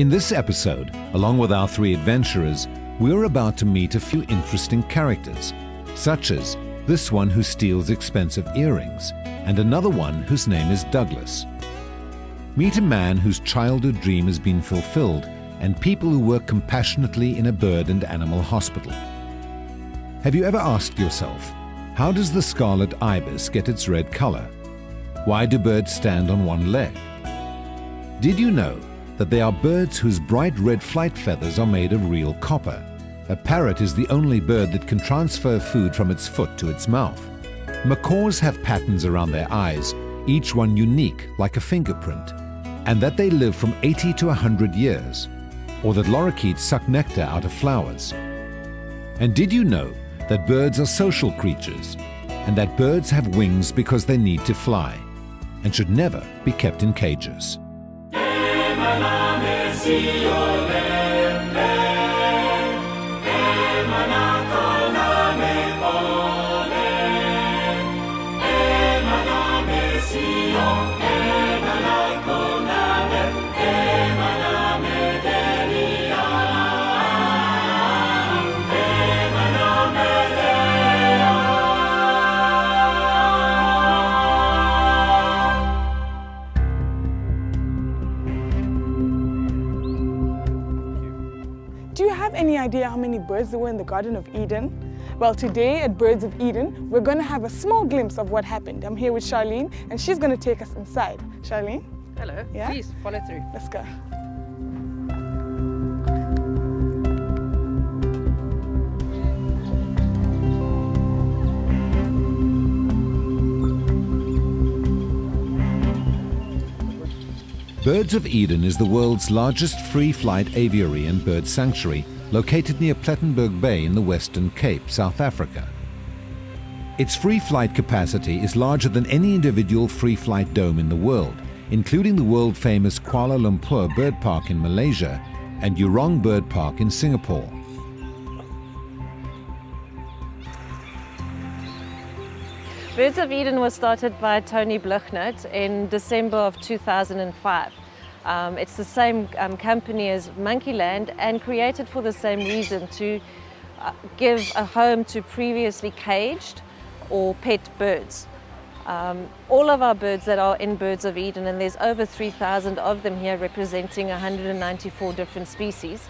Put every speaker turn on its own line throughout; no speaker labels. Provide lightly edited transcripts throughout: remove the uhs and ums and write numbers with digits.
In this episode, along with our three adventurers, we're about to meet a few interesting characters, such as this one who steals expensive earrings, and another one whose name is Douglas. Meet a man whose childhood dream has been fulfilled, and people who work compassionately in a bird and animal hospital. Have you ever asked yourself, how does the scarlet ibis get its red color? Why do birds stand on one leg? Did you know that they are birds whose bright red flight feathers are made of real copper? A parrot is the only bird that can transfer food from its foot to its mouth. Macaws have patterns around their eyes, each one unique like a fingerprint, and that they live from 80 to 100 years, or that lorikeets suck nectar out of flowers. And did you know that birds are social creatures, and that birds have wings because they need to fly, and should never be kept in cages?
Do you have any idea how many birds there were in the Garden of Eden? Well, today at Birds of Eden, we're going to have a small glimpse of what happened. I'm here with Charlene, and she's going to take us inside. Charlene?
Hello.
Yeah?
Please follow through.
Let's go.
Birds of Eden is the world's largest free-flight aviary and bird sanctuary, located near Plettenberg Bay in the Western Cape, South Africa. Its free-flight capacity is larger than any individual free-flight dome in the world, including the world-famous Kuala Lumpur Bird Park in Malaysia and Jurong Bird Park in Singapore.
Birds of Eden was started by Tony Bluchnout in December of 2005. It's the same company as Monkeyland and created for the same reason, to give a home to previously caged or pet birds. All of our birds that are in Birds of Eden, and there's over 3,000 of them here representing 194 different species,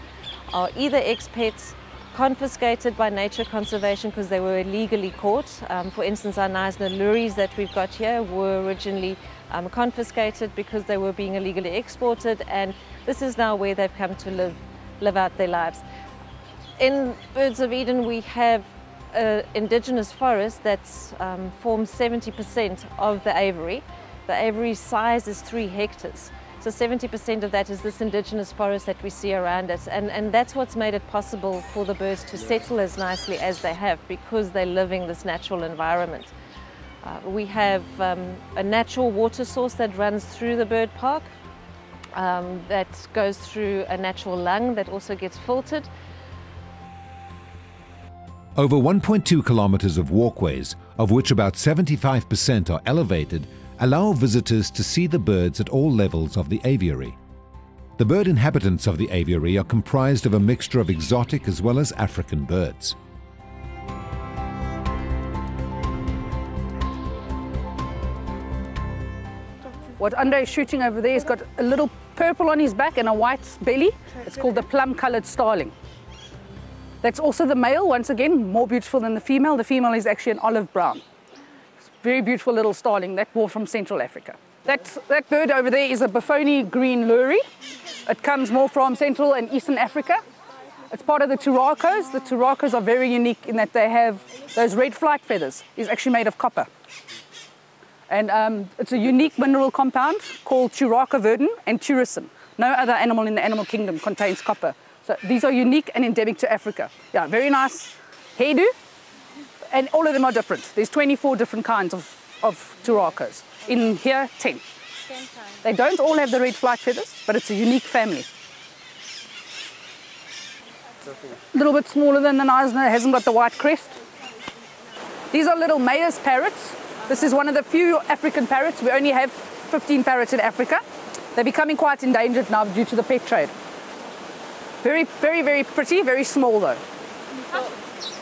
are either ex-pets, confiscated by nature conservation because they were illegally caught. For instance, our Knysna lories that we've got here were originally confiscated because they were being illegally exported, and this is now where they've come to live out their lives. In Birds of Eden, we have an indigenous forest that forms 70% of the aviary. The aviary size is 3 hectares. So 70% of that is this indigenous forest that we see around us, and that's what's made it possible for the birds to settle as nicely as they have, because they're living this natural environment. We have a natural water source that runs through the bird park, that goes through a natural lung that also gets filtered.
Over 1.2 kilometers of walkways, of which about 75% are elevated, allow visitors to see the birds at all levels of the aviary. The bird inhabitants of the aviary are comprised of a mixture of exotic as well as African birds.
What Andre is shooting over there, he's got a little purple on his back and a white belly. It's called the plum-colored starling. That's also the male, once again, more beautiful than the female. The female is actually an olive brown. Very beautiful little starling, that brought from Central Africa. That bird over there is a Bafoni green lory. It comes more from Central and Eastern Africa. It's part of the turacos. The turacos are very unique in that they have those red flight feathers. It's actually made of copper. And it's a unique mineral compound called turacoverdin and turasin. No other animal in the animal kingdom contains copper. So these are unique and endemic to Africa. Yeah, very nice hairdo. And all of them are different. There's 24 different kinds of turacos. In here, 10. They don't all have the red flight feathers, but it's a unique family. A little bit smaller than the Knysna, hasn't got the white crest. These are little Mayer's parrots. This is one of the few African parrots. We only have 15 parrots in Africa. They're becoming quite endangered now due to the pet trade. Very, very, very pretty, very small though.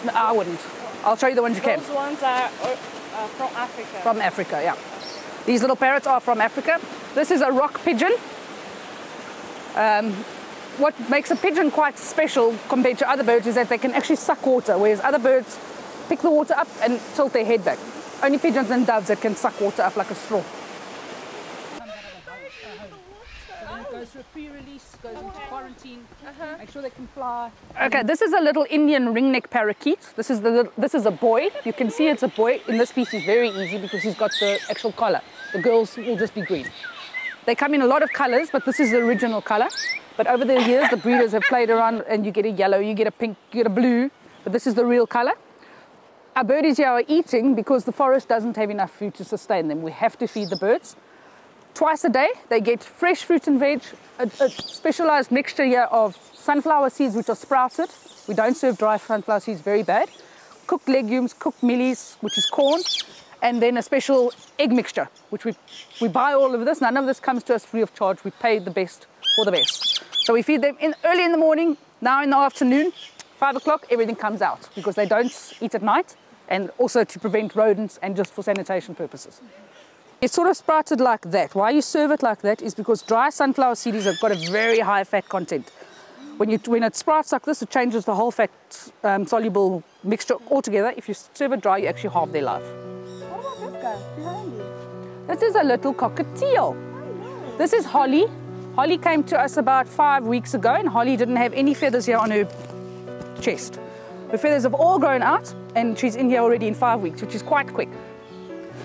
No, I wouldn't. I'll show you the ones you can.
Those ones are from Africa.
From Africa, yeah. These little parrots are from Africa. This is a rock pigeon. What makes a pigeon quite special compared to other birds is that they can actually suck water, whereas other birds pick the water up and tilt their head back. Only pigeons and doves that can suck water up like a straw. Goes through a pre-release, goes into quarantine, make sure they can fly. Okay, this is a little Indian ringneck parakeet. This is a boy. You can see it's a boy. In this species, very easy because he's got the actual collar. The girls will just be green. They come in a lot of colors, but this is the original color. But over the years, the breeders have played around and you get a yellow, you get a pink, you get a blue, but this is the real color. Our birdies here are eating because the forest doesn't have enough food to sustain them. We have to feed the birds. Twice a day, they get fresh fruit and veg, a specialized mixture here of sunflower seeds which are sprouted. We don't serve dry sunflower seeds, very bad. Cooked legumes, cooked mealies, which is corn, and then a special egg mixture, which we buy all of this. None of this comes to us free of charge. We pay the best for the best. So we feed them early in the morning, now in the afternoon, 5 o'clock, everything comes out because they don't eat at night, and also to prevent rodents and just for sanitation purposes. It's sort of sprouted like that. Why you serve it like that is because dry sunflower seeds have got a very high fat content. When it sprouts like this, it changes the whole fat soluble mixture altogether. If you serve it dry, you actually halve their life.
What about this guy behind you?
This is a little cockatiel. This is Holly. Holly came to us about 5 weeks ago, and Holly didn't have any feathers here on her chest. Her feathers have all grown out, and she's in here already in 5 weeks, which is quite quick.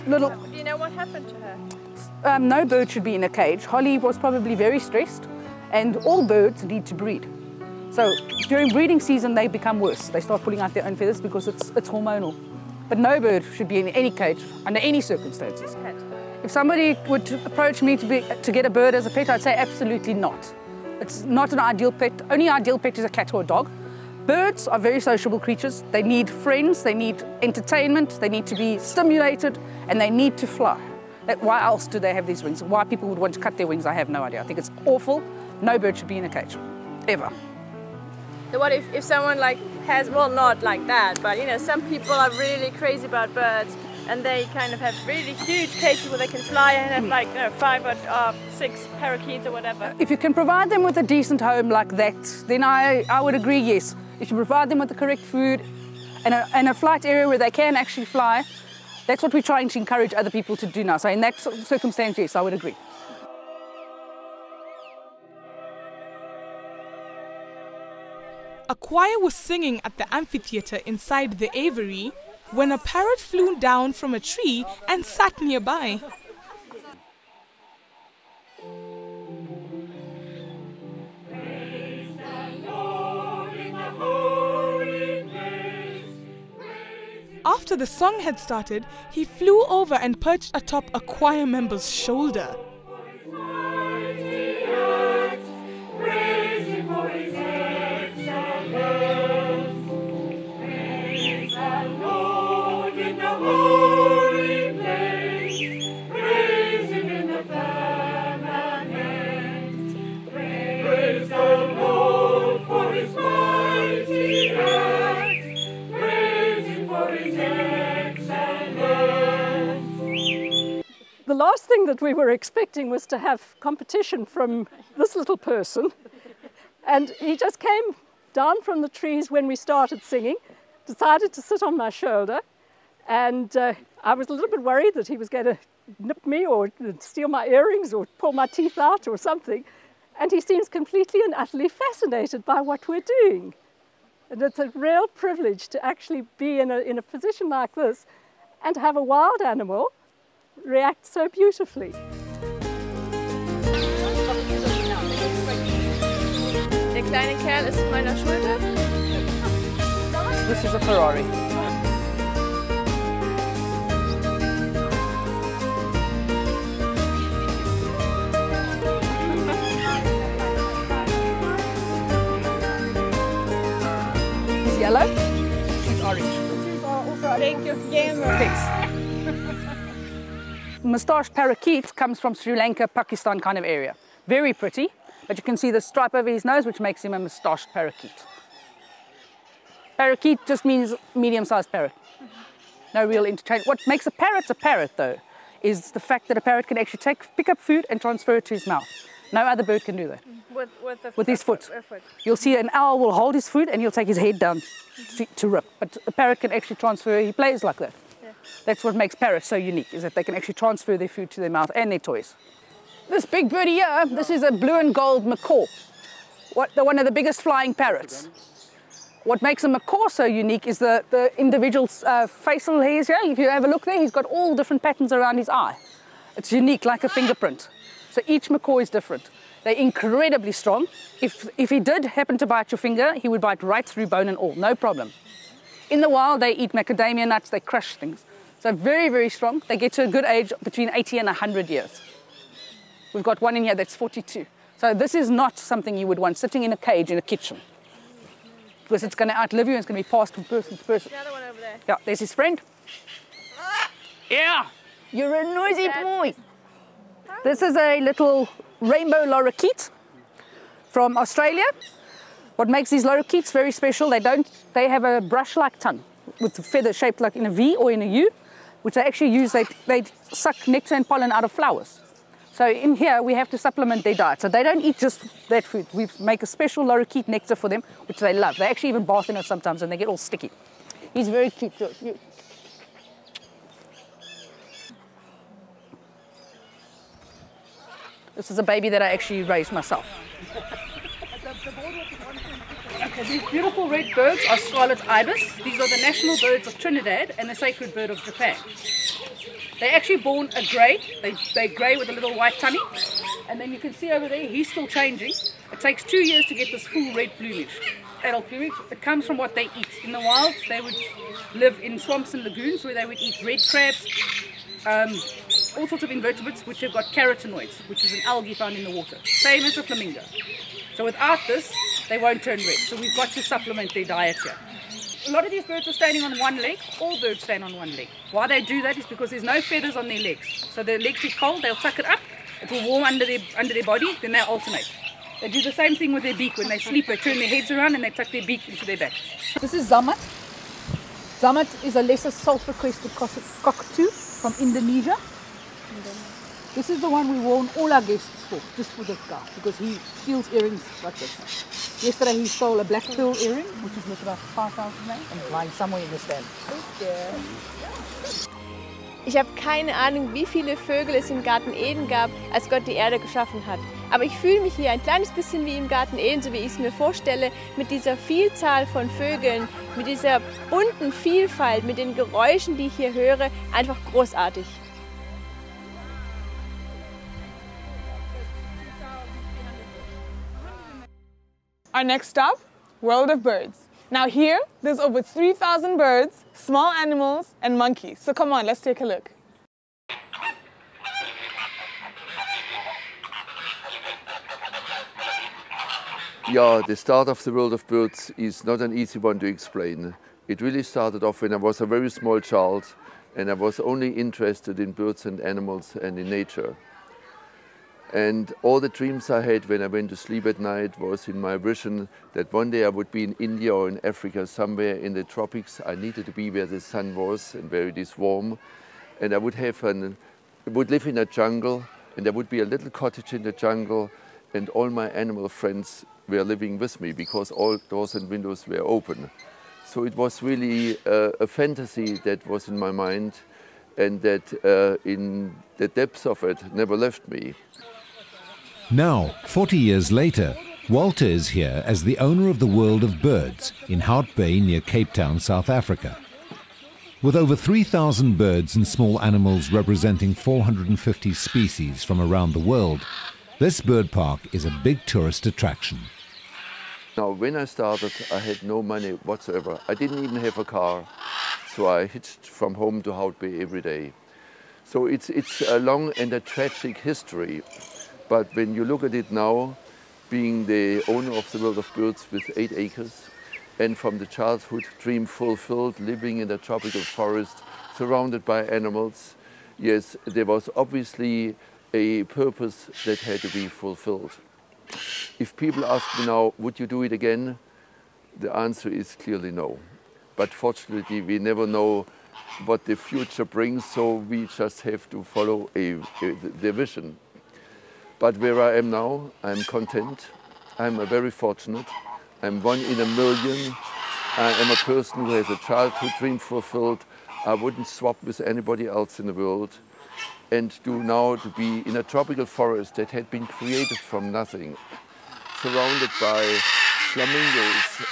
Do you know what happened to her?
No bird should be in a cage. Holly was probably very stressed, and all birds need to breed. So during breeding season, they become worse. They start pulling out their own feathers because it's hormonal. But no bird should be in any cage under any circumstances. If somebody would approach me to get a bird as a pet, I'd say absolutely not. It's not an ideal pet. Only ideal pet is a cat or a dog. Birds are very sociable creatures. They need friends, they need entertainment, they need to be stimulated, and they need to fly. Why else do they have these wings? Why people would want to cut their wings, I have no idea. I think it's awful. No bird should be in a cage, ever.
So what if someone has, well, not like that, but you know, some people are really crazy about birds and they kind of have really huge cages where they can fly and have 5 or 6 parakeets or whatever.
If you can provide them with a decent home like that, then I would agree, yes. If you provide them with the correct food and a flight area where they can actually fly, that's what we're trying to encourage other people to do now. So in that circumstance, yes, I would agree.
A choir was singing at the amphitheater inside the aviary when a parrot flew down from a tree and sat nearby. After the song had started, he flew over and perched atop a choir member's shoulder.
The last thing that we were expecting was to have competition from this little person, and he just came down from the trees when we started singing, decided to sit on my shoulder, and I was a little bit worried that he was going to nip me or steal my earrings or pull my teeth out or something, and he seems completely and utterly fascinated by what we're doing. And it's a real privilege to actually be in a position like this and have a wild animal react so beautifully.
Der kleine Kerl ist auf meiner Schulter.
This is a Ferrari. He's yellow, she's orange.
Thank you.
Thanks. Moustache parakeet comes from Sri Lanka, Pakistan kind of area. Very pretty. But you can see the stripe over his nose, which makes him a moustached parakeet. Parakeet just means medium-sized parrot. No real interchange. What makes a parrot, though, is the fact that a parrot can actually pick up food and transfer it to his mouth. No other bird can do that. With his foot. You'll see an owl will hold his food and he'll take his head down to rip. But a parrot can actually transfer, he plays like that. Yeah. That's what makes parrots so unique, is that they can actually transfer their food to their mouth and their toys. This big birdie here, this is a blue and gold macaw. One of the biggest flying parrots. What makes a macaw so unique is the individual facial hairs here. If you have a look there, he's got all different patterns around his eye. It's unique, like a fingerprint. So each macaw is different. They're incredibly strong. If he did happen to bite your finger, he would bite right through bone and all, no problem. In the wild, they eat macadamia nuts, they crush things. So very, very strong. They get to a good age between 80 and 100 years. We've got one in here that's 42. So this is not something you would want sitting in a cage in a kitchen, because it's going to outlive you and it's going to be passed from person to person.
The other one over there.
Yeah, there's his friend. Yeah, you're a noisy boy. This is a little rainbow lorikeet from Australia. What makes these lorikeets very special, they have a brush-like tongue with feathers shaped like in a V or in a U, which they actually use, they suck nectar and pollen out of flowers. So in here, we have to supplement their diet. So they don't eat just that food. We make a special lorikeet nectar for them, which they love. They actually even bath in it sometimes and they get all sticky. He's very cute. This is a baby that I actually raised myself. Okay, these beautiful red birds are scarlet ibis. These are the national birds of Trinidad and the sacred bird of Japan. They're actually born a grey. They're grey with a little white tummy. And then you can see over there, he's still changing. It takes 2 years to get this full red plumage. Adult plumage. It comes from what they eat. In the wild, they would live in swamps and lagoons where they would eat red crabs, all sorts of invertebrates which have got carotenoids, which is an algae found in the water. Same as a flamingo. So without this, they won't turn red. So we've got to supplement their diet here. A lot of these birds are standing on one leg. All birds stand on one leg. Why they do that is because there's no feathers on their legs. So their legs get cold, they'll tuck it up, it will warm under their body, then they'll alternate. They do the same thing with their beak. When they sleep, they turn their heads around and they tuck their beak into their back. This is Zamat. Zamat is a lesser sulfur-crested cockatoo from Indonesia. This is the one we warn all our guests for, just for this guy, because he steals earrings like this. Yesterday he stole a black pearl earring, which is worth about 5,000 rand, and lying somewhere in the stand.
Ich habe keine Ahnung, wie viele Vögel es im Garten Eden gab, als Gott die Erde geschaffen hat. Aber ich fühle mich hier ein kleines bisschen wie im Garten Eden, so wie ich es mir vorstelle, mit dieser Vielzahl von Vögeln, mit dieser bunten Vielfalt, mit den Geräuschen, die ich hier höre, einfach großartig.
Our next stop, World of Birds. Now here, there's over 3,000 birds, small animals, and monkeys. So come on, let's take a look.
Yeah, the start of the World of Birds is not an easy one to explain. It really started off when I was a very small child and I was only interested in birds and animals and in nature. And all the dreams I had when I went to sleep at night was in my vision that one day I would be in India or in Africa, somewhere in the tropics. I needed to be where the sun was and where it is warm. And I would live in a jungle, and there would be a little cottage in the jungle, and all my animal friends were living with me because all doors and windows were open. So it was really a fantasy that was in my mind, and that in the depths of it never left me.
Now, 40 years later, Walter is here as the owner of the World of Birds in Hout Bay near Cape Town, South Africa. With over 3,000 birds and small animals representing 450 species from around the world, this bird park is a big tourist attraction.
Now, when I started, I had no money whatsoever. I didn't even have a car, so I hitched from home to Hout Bay every day. So it's a long and a tragic history. But when you look at it now, being the owner of the World of Birds with 8 acres, and from the childhood dream fulfilled, living in a tropical forest, surrounded by animals, yes, there was obviously a purpose that had to be fulfilled. If people ask me now, would you do it again? The answer is clearly no. But fortunately, we never know what the future brings, so we just have to follow the vision. But where I am now, I'm content. I'm very fortunate. I'm 1 in a million. I am a person who has a childhood dream fulfilled. I wouldn't swap with anybody else in the world. And now to be in a tropical forest that had been created from nothing, surrounded by flamingos,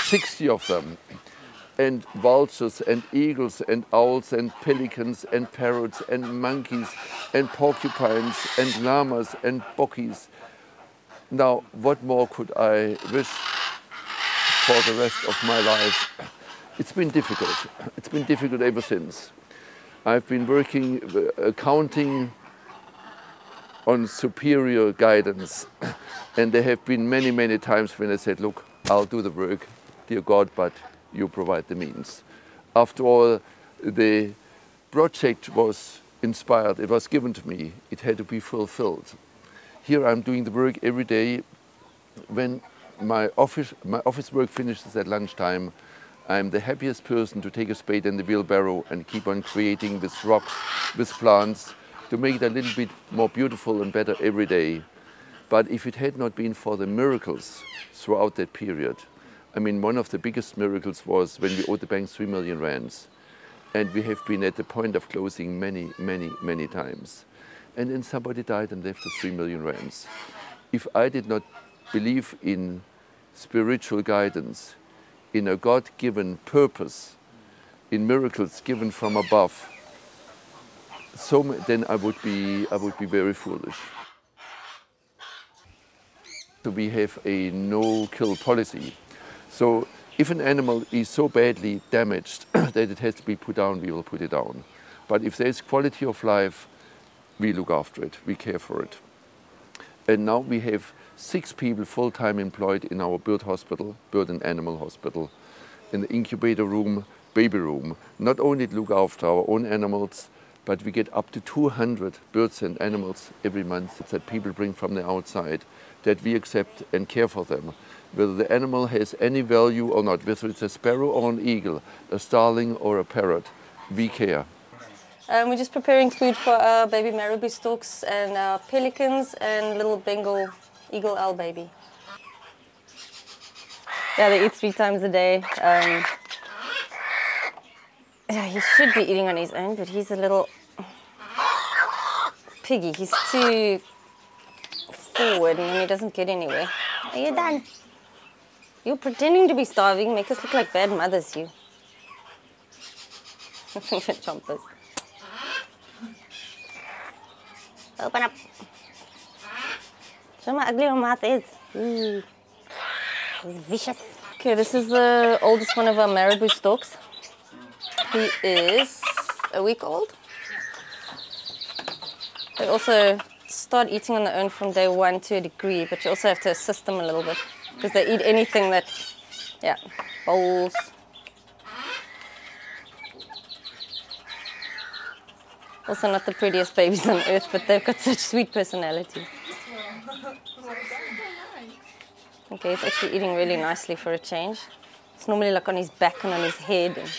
60 of them, and vultures and eagles and owls and pelicans and parrots and monkeys and porcupines and llamas and bockies. Now, what more could I wish for the rest of my life? It's been difficult. It's been difficult ever since. I've been working, counting on superior guidance. And there have been many, many times when I said, look, I'll do the work, dear God, but you provide the means. After all, the project was inspired, it was given to me, it had to be fulfilled. Here I'm doing the work every day. When my office work finishes at lunchtime, I'm the happiest person to take a spade and the wheelbarrow and keep on creating with rocks, with plants, to make it a little bit more beautiful and better every day. But if it had not been for the miracles throughout that period, I mean, one of the biggest miracles was when we owed the bank 3 million rands. And we have been at the point of closing many, many, many times. And then somebody died and left us 3 million rands. If I did not believe in spiritual guidance, in a God-given purpose, in miracles given from above, then I would be very foolish. So we have a no-kill policy. So if an animal is so badly damaged that it has to be put down, we will put it down. But if there's quality of life, we look after it, we care for it. And now we have 6 people full-time employed in our bird hospital, bird and animal hospital, in the incubator room, baby room. Not only to look after our own animals, but we get up to 200 birds and animals every month that people bring from the outside, that we accept and care for them. Whether the animal has any value or not, whether it's a sparrow or an eagle, a starling or a parrot, we care.
We're just preparing food for our baby marabou storks and our pelicans and little Bengal eagle owl baby. Yeah, they eat 3 times a day. Yeah, he should be eating on his own, but he's a little piggy. He's too forward and he doesn't get anywhere. Are you done? You're pretending to be starving. Make us look like bad mothers, you. Finger chompers. Open up. Show my ugly mouth is. Ooh. He's vicious. Okay, this is the oldest one of our marabou storks. He is a week old. They also start eating on their own from day 1 to a degree, but you also have to assist them a little bit because they eat anything that, yeah, bowls. Also not the prettiest babies on earth, but they've got such sweet personalities. Okay, he's actually eating really nicely for a change. It's normally like on his back and on his head. And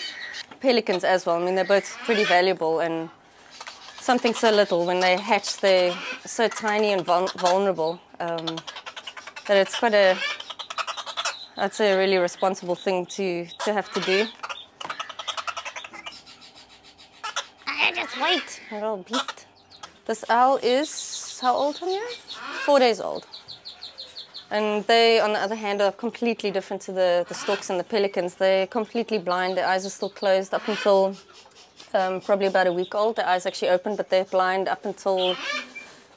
pelicans as well, I mean, they're both pretty valuable, and something so little, when they hatch, they're so tiny and vulnerable that it's quite a, I'd say, a really responsible thing to have to do. Just wait, little beast. This owl is, how old, Tanya? 4 days old. And they, on the other hand, are completely different to the storks and the pelicans. They're completely blind. Their eyes are still closed up until probably about a week old. Their eyes actually open, but they're blind up until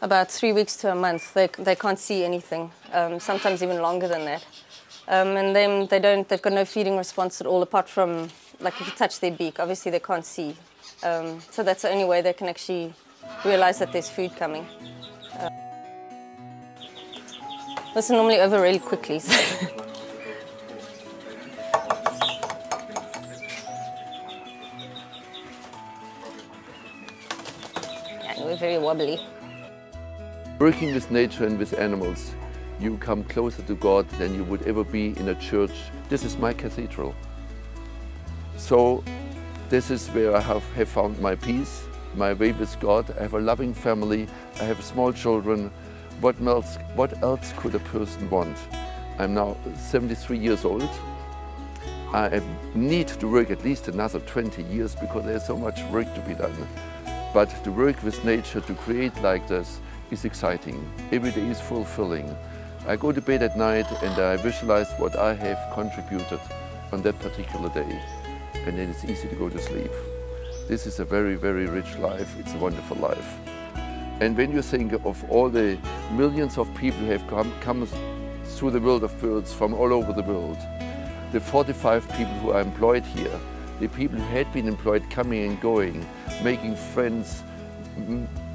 about 3 weeks to a month. They can't see anything, sometimes even longer than that. And then they've got no feeding response at all, apart from, like, if you touch their beak, obviously they can't see. So that's the only way they can actually realize that there's food coming. This is normally over really quickly. So. Yeah, we're very wobbly.
Working with nature and with animals you come closer to God than you would ever be in a church. This is my cathedral. So this is where I have found my peace, my way with God. I have a loving family, I have small children. What else could a person want? I'm now 73 years old. I need to work at least another 20 years because there's so much work to be done. But to work with nature, to create like this, is exciting. Every day is fulfilling. I go to bed at night and I visualize what I have contributed on that particular day. And then it's easy to go to sleep. This is a very, very rich life. It's a wonderful life. And when you think of all the millions of people who have come through the world of birds from all over the world, the 45 people who are employed here, the people who had been employed coming and going, making friends,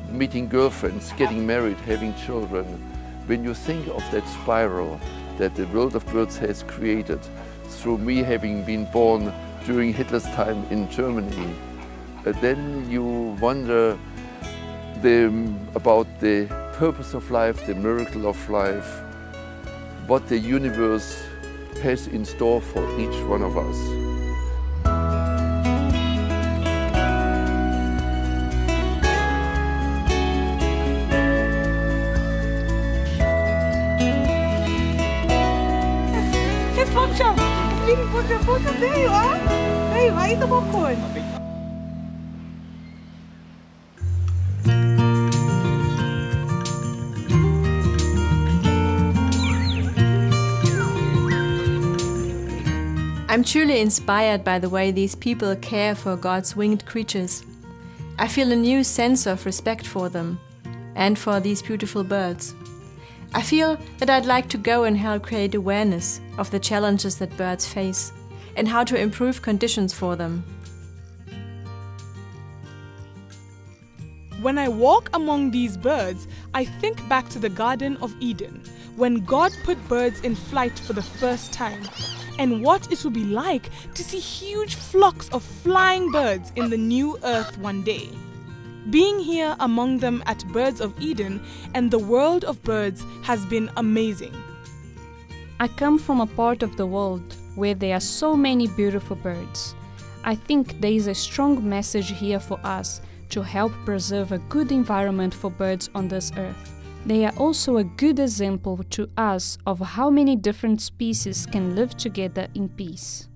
meeting girlfriends, getting married, having children. When you think of that spiral that the world of birds has created through me having been born during Hitler's time in Germany, then you wonder about the purpose of life, the miracle of life, what the universe has in store for each one of us.
It's popcorn! Popcorn, there you are! There you are, eat the popcorn!
I'm truly inspired by the way these people care for God's winged creatures. I feel a new sense of respect for them and for these beautiful birds. I feel that I'd like to go and help create awareness of the challenges that birds face and how to improve conditions for them.
When I walk among these birds, I think back to the Garden of Eden, when God put birds in flight for the first time, and what it would be like to see huge flocks of flying birds in the new earth one day. Being here among them at Birds of Eden and the world of birds has been amazing.
I come from a part of the world where there are so many beautiful birds. I think there is a strong message here for us to help preserve a good environment for birds on this earth. They are also a good example to us of how many different species can live together in peace.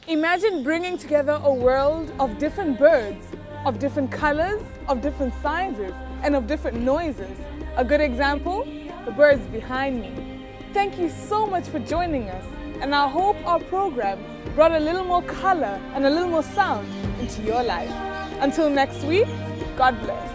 Imagine bringing together a world of different birds, of different colors, of different sizes, and of different noises. A good example? The birds behind me. Thank you so much for joining us, and I hope our program brought a little more color and a little more sound into your life. Until next week, God bless.